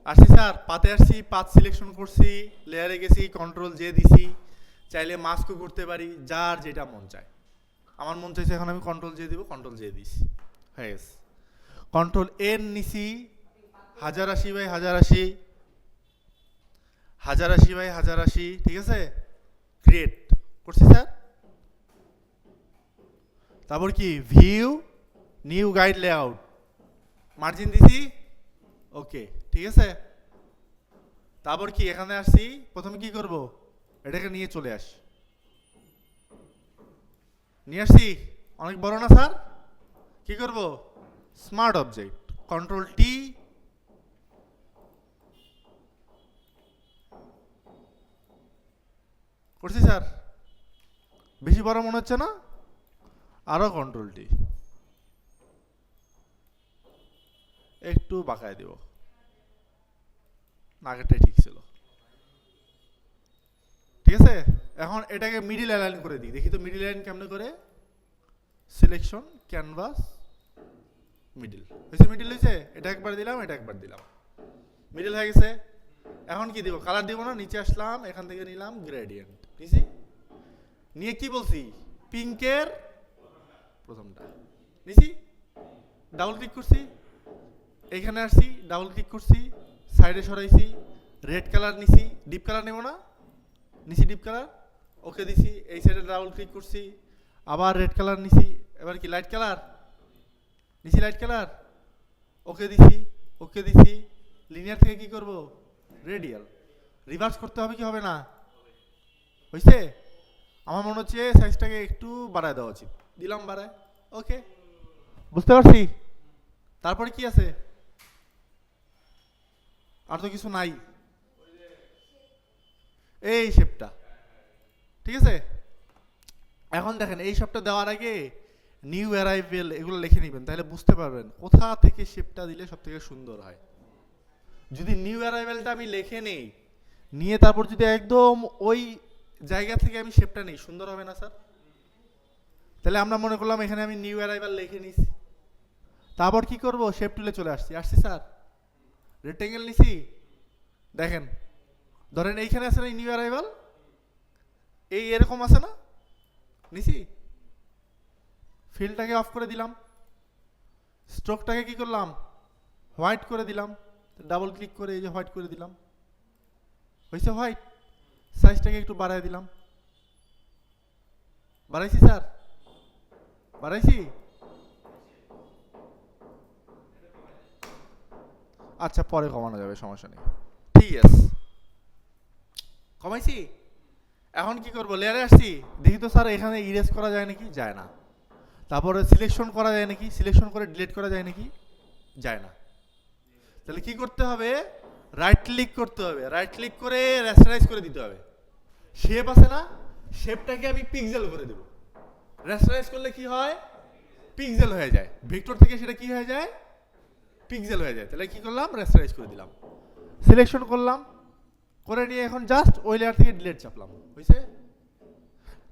আসছি স্যার, পাতে আসছি, পাত সিলেকশন করছি, লেয়ারে গেছি, কন্ট্রোল জে দিছি, চাইলে মাস্কও করতে পারি, যার যেটা মন চায়। আমার মন চাইছে এখন আমি কন্ট্রোল জে দিব, কন্ট্রোল জে দিছি, হয়ে গেছে। কন্ট্রোল এন নিছি, 1080 বাই 1080, 1080 বাই 1080, ঠিক আছে, ক্রিয়েট করছি স্যার। তারপর কি view, new guide layout, margin দিছি, ওকে, ঠিক আছে। তারপর কি এখানে আসছি, প্রথমে কি করব, এটাকে নিয়ে চলে আস, নিয়ে আসছি, অনেক বড় না স্যার, কি করব, স্মার্ট অবজেক্ট, কন্ট্রোল টি, করছি স্যার। বেশি বড় মনে হচ্ছে না, আরো কন্ট্রোল টি, একটু বাঁকায় দেব, আগেরটাই ঠিক ছিল, ঠিক আছে। এখন এটাকে মিডিল অ্যালাইন করে দিই, দেখি তো মিডিল অ্যালাইন কেমনে করে, সিলেকশন ক্যানভাস মিডিল হয়েছে, মিডিল হয়েছে, এটা একবার দিলাম, এটা একবার দিলাম, মিডিল হয়ে গেছে। এখন কি দিব, কালার দিব না, নিচে আসলাম, এখান থেকে নিলাম গ্রেডিয়েন্ট, নিছি, নিয়ে কি বলছি, পিঙ্কের প্রথমটা নিছি, ডাবল ক্লিক করছি, এইখানে আসছি, ডাবল ক্লিক করছি, সাইডে সরাইছি, রেড কালার নিছি, ডিপ কালার নেব না, নিছি ডিপ কালার, ওকে দিছি, এই সাইডে ডাবল ক্লিক করছি, আবার রেড কালার নিছি, এবার কি লাইট কালার নিছি, লাইট কালার, ওকে দিছি, ওকে দিছি, লিনিয়ার থেকে কি করব, রেডিয়াল, রিভার্স করতে হবে কি হবে না, হয়েছে। আমার মনে হচ্ছে সাইজটাকে একটু বাড়ায় দেওয়া উচিত, দিলাম বাড়ায়, ওকে, বুঝতে পারছি। তারপরে কি আছে, আর তো কিছু নাই, এই শেপটা, ঠিক আছে। এখন দেখেন এই শেপটা দেওয়ার আগে নিউ অ্যারাইভেল এগুলো লিখে নেবেন, তাহলে বুঝতে পারবেন কোথা থেকে শেপটা দিলে সব থেকে সুন্দর হয়। যদি নিউ অ্যারাইভেলটা আমি লিখে নেই, নিয়ে তারপর যদি একদম ওই জায়গা থেকে আমি শেপটা নেই, সুন্দর হবে না স্যার। তাহলে আমরা মনে করলাম এখানে আমি নিউ অ্যারাইভেল লিখে নিছি, তারপর কি করব, শেপ টুলে চলে আসছি, আসছি স্যার, রেক্টেঙ্গেল নিছি, দেখেন, ধরেন এইখানে আছে না নিউ অ্যারাইভেল, এই এরকম আছে না, নিছি, ফিল্ডটাকে অফ করে দিলাম, স্ট্রোকটাকে কি করলাম, হোয়াইট করে দিলাম, ডাবল ক্লিক করে এই যে হোয়াইট করে দিলাম, হয়েছে হোয়াইট, সাইজটাকে একটু বাড়াই দিলাম, বাড়াইছি স্যার, বাড়াইছি, আচ্ছা পরে কমানো যাবে, সমস্যা নেই, ঠিক আছে, কমাইছি। এখন কি করব, লেয়ারে আসছি, দেখি তো স্যার এখানে ইরেজ করা যায় নাকি, যায় না। তারপরে সিলেকশন করা যায় নাকি, সিলেকশন করে ডিলিট করা যায় নাকি, যায় না। তাহলে কি করতে হবে, রাইট ক্লিক করতে হবে, রাইট ক্লিক করে রেস্টারাইজ করে দিতে হবে। শেপ আছে না, শেপটাকে আমি পিক্সেল করে দেব, রেস্টারাইজ করলে কি হয়, পিক্সেল হয়ে যায়, ভেক্টর থেকে সেটা কি হয়ে যায়, পিক্সেল হয়ে যায়। তাহলে কি করলাম, রেস্টারাইজ করে দিলাম, সিলেকশন করলাম, করে নিয়ে এখন জাস্ট ওই লেয়ার থেকে ডিলিট চাপলাম, হয়েছে।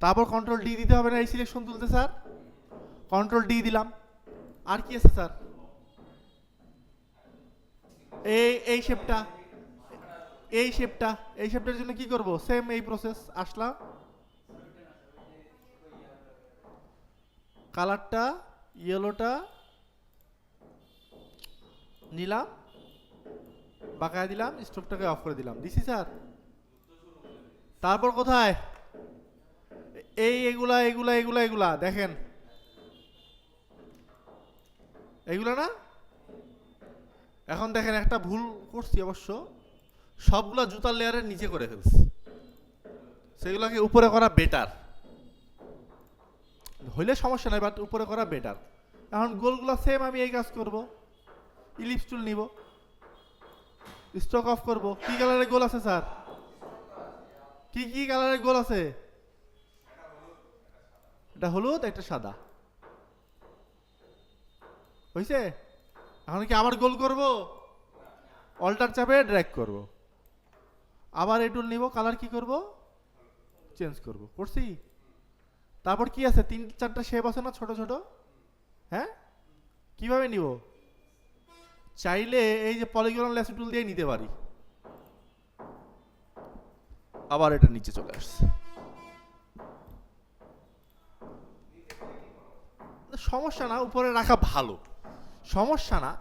তারপর কন্ট্রোল ডি দিতে হবে না এই সিলেকশন তুলতে স্যার, কন্ট্রোল ডি দিলাম, আর কি আছে স্যার, এই শেপটা, এই শেপটা, এই শেপটার জন্য কি করব, সেম এই প্রসেস, আসলাম, কালারটা ইয়েলোটা নিলাম, বাঁকায় দিলাম, স্ট্রোকটাকে অফ করে দিলাম, দিছি স্যার। তারপর কোথায়, এই এগুলা এগুলা এগুলা এগুলা দেখেন, এগুলা না, এখন দেখেন একটা ভুল করছি অবশ্য, সবগুলা জুতার লেয়ারের নিচে করে ফেলছি, সেগুলোকে উপরে করা বেটার, হইলে সমস্যা নাই, বাট উপরে করা বেটার। এখন গোলগুলা সেম আমি এই কাজ করব, ইলিপস টুল নিব, স্ট্রোক অফ করব। কি কালারের গোল আছে স্যার, কি কি কালারের গোল আছে, এটা হলুদ, একটা সাদা, হয়েছে। এখন কি আবার গোল করব, অল্টার চাপে ড্র্যাগ করব, আবার এই টুল নিব, কালার কি করব, চেঞ্জ করব, করছি। তারপর কি আছে, তিন চারটা শেপ আছে না ছোট ছোট, হ্যাঁ, কিভাবে নিব, চাইলে এই যে পলিগন ল্যাসো টুল দিয়ে নিতে পারি। আবার এটা নিচে চলে আসছে। সমস্যা না, উপরে রাখা ভালো, সমস্যা না।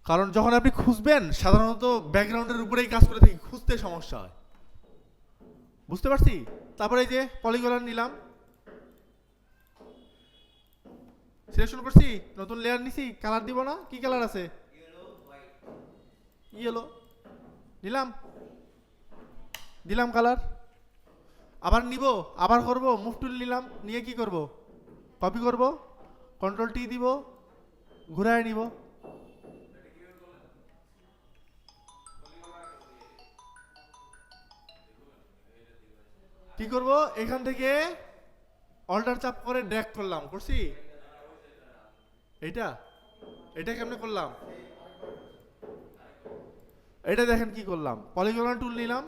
কারণ যখন আপনি খুঁজবেন সাধারণত ব্যাকগ্রাউন্ডের উপরেই কাজ করে থাকি, খুঁজতে সমস্যা হয়। বুঝতে পারছি। তারপরে এই যে পলিগন নিলাম, সিলেকশন করছি, নতুন লেয়ার নিছি, কালার দিব না, কি কালার আছে? ইয়েলো নিলাম, দিলাম কালার। আবার নিব, আবার করব, মুভ টুল নিলাম, নিয়ে কি করব? কপি করব, কন্ট্রোল টি দিব, ঘুরায় নিব। কি করব? এখান থেকে অল্টার চাপ করে ড্র্যাগ করলাম, করছি। এইটা এটা কেমনে করলাম? এটা দেখেন কি করলাম, পলিগন টুল নিলাম,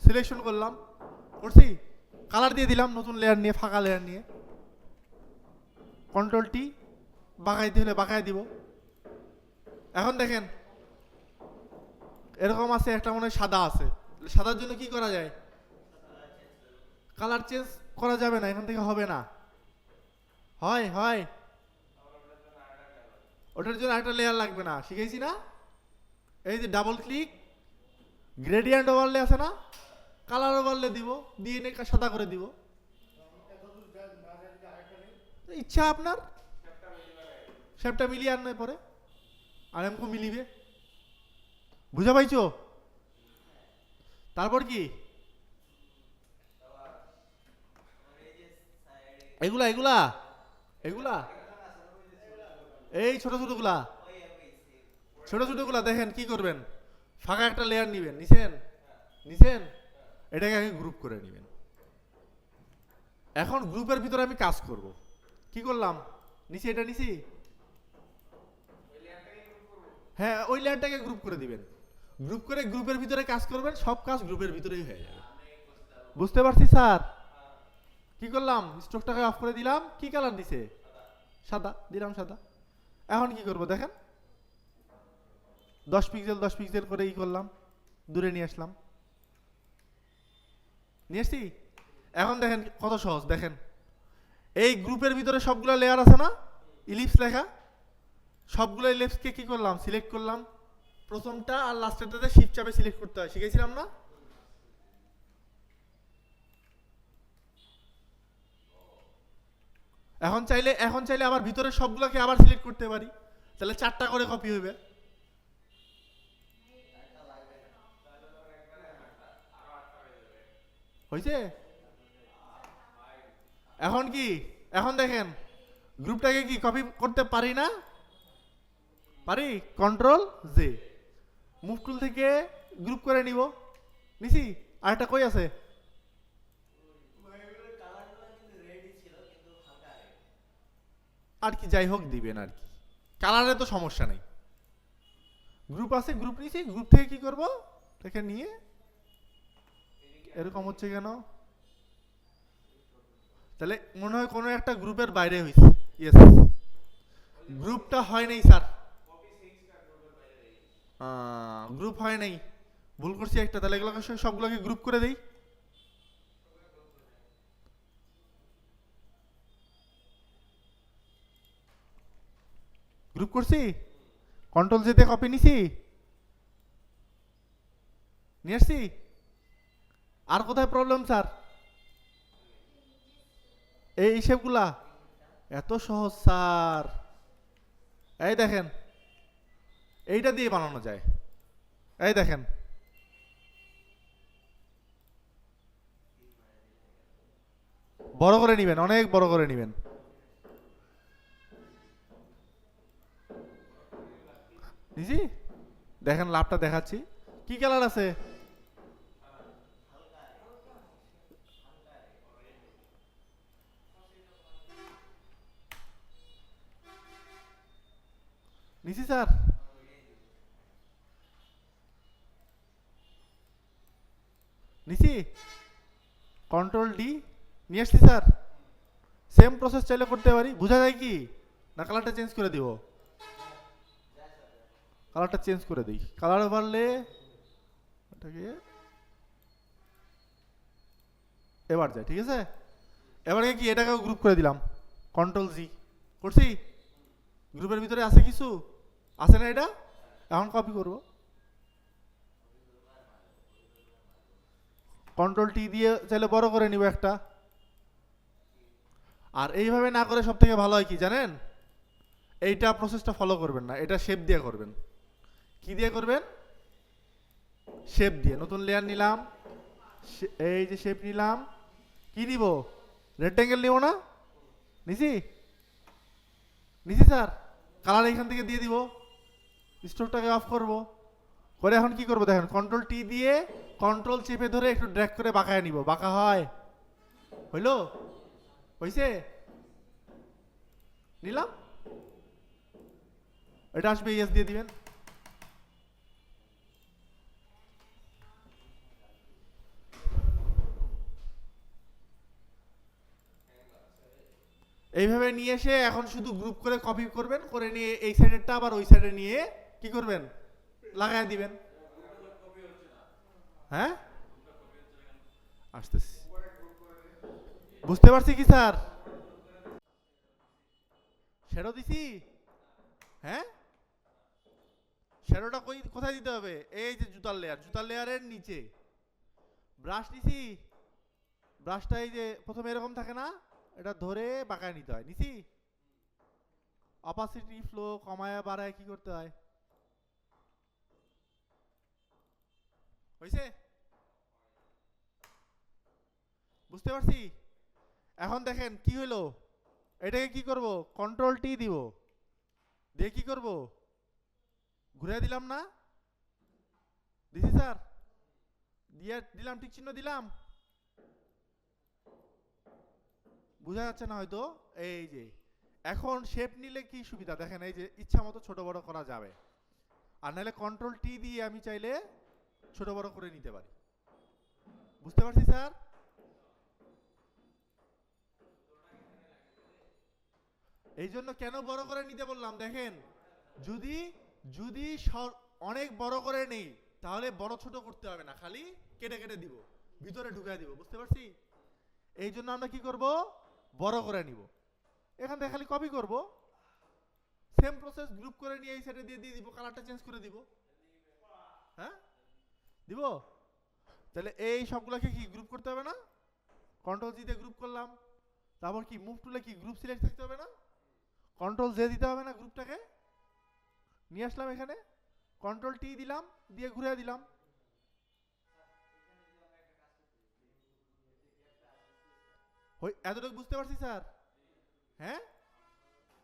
সিলেকশন করলাম, করছি, কালার দিয়ে দিলাম, নতুন লেয়ার নিয়ে, ফাঁকা লেয়ার নিয়ে, কন্ট্রোল টি, বাঁকাইতে হলে বাঁকায় দিব। এখন দেখেন এরকম আছে, একটা মনে হয় সাদা আছে, সাদার জন্য কি করা যায়? কালার চেঞ্জ করা যাবে না, এখান থেকে হবে না। হয় হয়, ওটার জন্য একটা লেয়ার লাগবে না, শিখেছি না? এই যে ডাবল ক্লিক, গ্রেডিয়েন্ট ওভারলে আছে না, কালার ওভারলে দিব, দিয়ে নিয়ে সাদা করে দিব। ইচ্ছা আপনার, শেপটা মিলিয়ে আনলে পরে আর এমকো মিলিবে। বুঝা পাইছো? তারপর কি এগুলা এগুলা এগুলা এই ছোট ছোটগুলা, ছোট ছোটগুলা দেখেন কি করবেন, ফাঁকা একটা লেয়ার নিবেন, নিছেন নিছেন, এটাকে আগে গ্রুপ করে নেবেন। এখন গ্রুপের ভিতরে আমি কাজ করব। কি করলাম? নিচে এটা নিছি, হ্যাঁ ওই লেয়ারটাকে গ্রুপ করে দিবেন। গ্রুপ করে গ্রুপের ভিতরে কাজ করবেন, সব কাজ গ্রুপের ভিতরেই হয়ে যাবে। বুঝতে পারছি স্যার? কি করলাম? স্ট্রোকটাকে অফ করে দিলাম, কি কালার দিছে? সাদা দিলাম, সাদা। এখন কি করব দেখেন, 10 পিক্সেল 10 পিক্সেল করে ই করলাম, দূরে নিয়ে আসলাম, নিয়ে আসছি। এখন দেখেন কত সহজ, দেখেন এই গ্রুপের ভিতরে সবগুলো লেয়ার আছে না, ইলিপস লেখা, সবগুলো ইলিপসকে কি করলাম? সিলেক্ট করলাম। প্রথমটা আর লাস্টেরটাতে শিফট চাপে সিলেক্ট করতে হয়, শিখেছিলাম না? এখন চাইলে আবার ভিতরে সবগুলোকে আবার সিলেক্ট করতে পারি, তাহলে 4টা করে কপি হবে। হয়েছে? এখন কি, এখন দেখেন গ্রুপটাকে কি কপি করতে পারি না? পারি, কন্ট্রোল জে, মুভ টুল থেকে গ্রুপ করে নিব, নিছি। আরেকটা কই আছে? আর কি যাই হোক দিবেন আর কি, কালারে তো সমস্যা নেই। গ্রুপ আছে, গ্রুপ নিছি, গ্রুপ থেকে কি করব? এটাকে নিয়ে, এরকম হচ্ছে কেন? তাহলে মনে হয় কোনো একটা গ্রুপের বাইরে হয়েছে। ইয়েস, গ্রুপটা হয় নাই স্যার, গ্রুপ হয় নাই, ভুল করছি একটা। তাহলে এগুলোকে সবগুলোকে গ্রুপ করে দেই। গ্রুপ করছি, কন্ট্রোল জেতে কপি নিছি, নিয়ে আসছি। আর কোথায় প্রবলেম স্যার? এই হিসেবগুলা এত সহজ স্যার। এই দেখেন, এইটা দিয়ে বানানো যায়। এই দেখেন, বড় করে নিবেন, অনেক বড় করে নিবেন। নিছি, দেখেন লাভটা দেখাচ্ছি। কি কালার আছে? নিছি স্যার, নিছি, কন্ট্রোল ডি, নিয়ে আসছি স্যার। সেম প্রসেস চাইলে করতে পারি, বোঝা যায় কি? না কালারটা চেঞ্জ করে দিব? কালারটা চেঞ্জ করে দিই, কালার ওভারলে এটাকে এবার যায়, ঠিক আছে। এবারে কি এটাকেও গ্রুপ করে দিলাম, কন্ট্রোল জি করছি, গ্রুপের ভিতরে আছে কিছু, আছে না এটা, এখন কপি করব, কন্ট্রোল টি দিয়ে চাইলে বড় করে নিব একটা। আর এইভাবে না করে সব থেকে ভালো হয় কি জানেন, এইটা প্রসেসটা ফলো করবেন না, এটা শেপ দিয়ে করবেন। কি দিয়ে করবেন, শেপ দিয়ে। নতুন লেয়ার নিলাম, এই যে শেপ নিলাম, কি নিব, রেক্টেঙ্গেল নিব না, নিছি নিছি স্যার, কালার এখান থেকে দিয়ে দিব, স্টোরটাকে অফ করব, করে এখন কি করব দেখেন, কন্ট্রোল টি দিয়ে কন্ট্রোল চেপে ধরে একটু ড্র্যাগ করে বাঁকায় নিব, বাঁকা হয়, হইলো, হইছে, নিলাম, এটা আসবে, ইয়েস দিয়ে দিবেন। এইভাবে নিয়ে এসে এখন শুধু গ্রুপ করে কপি করবেন, করে নিয়ে এই সাইডেরটা আবার ওই সাইডে নিয়ে কি করবেন, লাগায় দিবেন। হ্যাঁ আসতেছি, বুঝতে পারছি কি স্যার, শ্যাডো দিছি, হ্যাঁ শ্যাডোটা কোথায় দিতে হবে, এই যে জুতার লেয়ার, জুতার লেয়ারের নিচে ব্রাশ নিছি, ব্রাশটা এই যে প্রথমে এরকম থাকে না, এটা ধরে বাঁকায় নিতে হয়, নিছি, অপাসিটি ফ্লো কমায় বাড়ায় কি করতে হয়, হইছে, বুঝতে পারছি। এখন দেখেন কি হলো, এটাকে কি করব, কন্ট্রোল টি দিব, দিয়ে কি করব, ঘুরে দিলাম না, দিছি স্যার, দিয়ে দিলাম, ঠিক চিহ্ন দিলাম, বোঝা যাচ্ছে না হয়তো, এই যে এখন শেপ নিলে কি সুবিধা দেখেন, এই যে ইচ্ছা মতো ছোট বড় করা যাবে, আর নাহলে কন্ট্রোল টি দিয়ে আমি চাইলে ছোট বড় করে নিতে পারি, বুঝতে পারছি স্যার। এই জন্য কেন বড় করে নিতে বললাম দেখেন, যদি যদি অনেক বড় করে নেই তাহলে বড় ছোট করতে হবে না, খালি কেটে কেটে দিব, ভিতরে ঢুকাই দিব, বুঝতে পারছি। এই জন্য আমরা কি করব, বড় করে নিব, এখান থেকে খালি কপি করব, সেম প্রসেস গ্রুপ করে নিয়ে এই সাইডে দিয়ে দিয়ে দিব, কালারটা চেঞ্জ করে দিব, হ্যাঁ দিব। তাহলে এই সবগুলোকে কি গ্রুপ করতে হবে না, কন্ট্রোল জি দিয়ে গ্রুপ করলাম, তারপর কি মুভ টুলে কি গ্রুপ সিলেক্ট থাকতে হবে না, কন্ট্রোল জে দিতে হবে না, গ্রুপটাকে নিয়ে আসলাম এখানে, কন্ট্রোল টি দিলাম, দিয়ে ঘুরে দিলাম, এতটুকু বুঝতে পারছি স্যার, হ্যাঁ